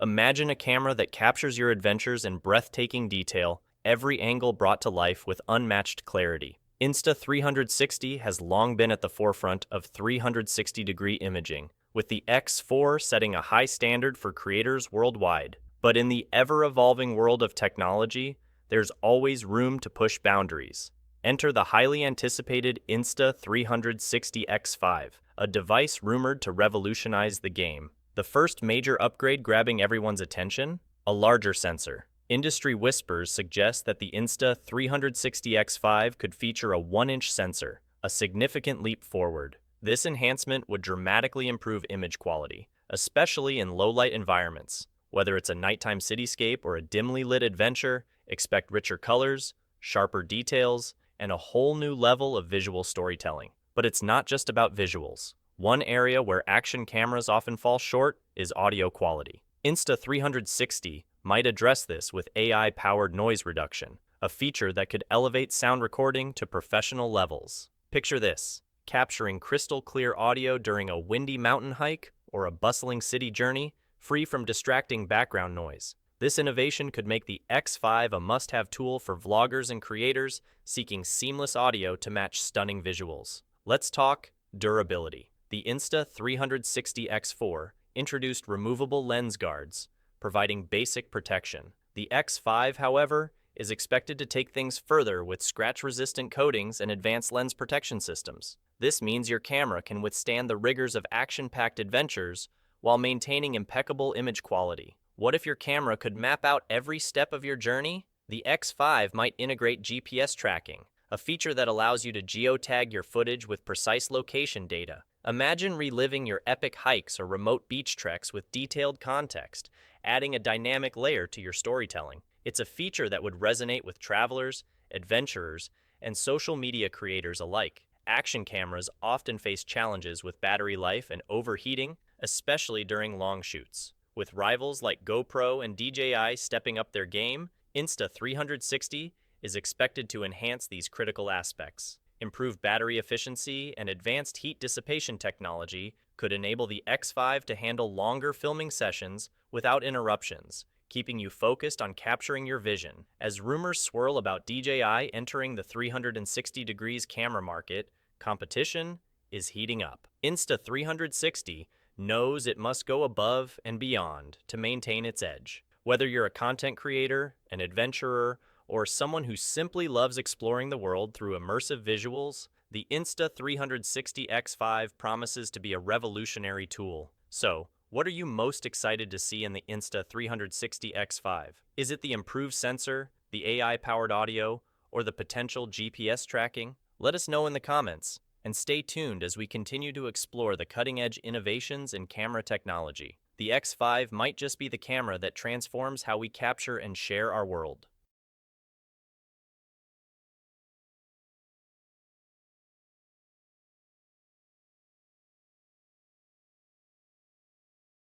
Imagine a camera that captures your adventures in breathtaking detail, every angle brought to life with unmatched clarity. Insta360 has long been at the forefront of 360-degree imaging, with the X4 setting a high standard for creators worldwide. But in the ever-evolving world of technology, there's always room to push boundaries. Enter the highly anticipated Insta360 X5, a device rumored to revolutionize the game. The first major upgrade grabbing everyone's attention? A larger sensor. Industry whispers suggest that the Insta360 X5 could feature a 1-inch sensor, a significant leap forward. This enhancement would dramatically improve image quality, especially in low-light environments. Whether it's a nighttime cityscape or a dimly lit adventure, expect richer colors, sharper details, and a whole new level of visual storytelling. But it's not just about visuals. One area where action cameras often fall short is audio quality. Insta360 might address this with AI-powered noise reduction, a feature that could elevate sound recording to professional levels. Picture this, capturing crystal-clear audio during a windy mountain hike or a bustling city journey, free from distracting background noise. This innovation could make the X5 a must-have tool for vloggers and creators seeking seamless audio to match stunning visuals. Let's talk durability. The Insta360 X4 introduced removable lens guards, providing basic protection. The X5, however, is expected to take things further with scratch-resistant coatings and advanced lens protection systems. This means your camera can withstand the rigors of action-packed adventures while maintaining impeccable image quality. What if your camera could map out every step of your journey? The X5 might integrate GPS tracking, a feature that allows you to geotag your footage with precise location data. Imagine reliving your epic hikes or remote beach treks with detailed context, adding a dynamic layer to your storytelling. It's a feature that would resonate with travelers, adventurers, and social media creators alike. Action cameras often face challenges with battery life and overheating, especially during long shoots. With rivals like GoPro and DJI stepping up their game, Insta360 is expected to enhance these critical aspects. Improved battery efficiency and advanced heat dissipation technology could enable the X5 to handle longer filming sessions without interruptions, keeping you focused on capturing your vision. As rumors swirl about DJI entering the 360 degrees camera market, competition is heating up. Insta360 knows it must go above and beyond to maintain its edge. Whether you're a content creator, an adventurer, or someone who simply loves exploring the world through immersive visuals, the Insta360 X5 promises to be a revolutionary tool. So, what are you most excited to see in the Insta360 X5? Is it the improved sensor, the AI-powered audio, or the potential GPS tracking? Let us know in the comments, and stay tuned as we continue to explore the cutting-edge innovations in camera technology. The X5 might just be the camera that transforms how we capture and share our world.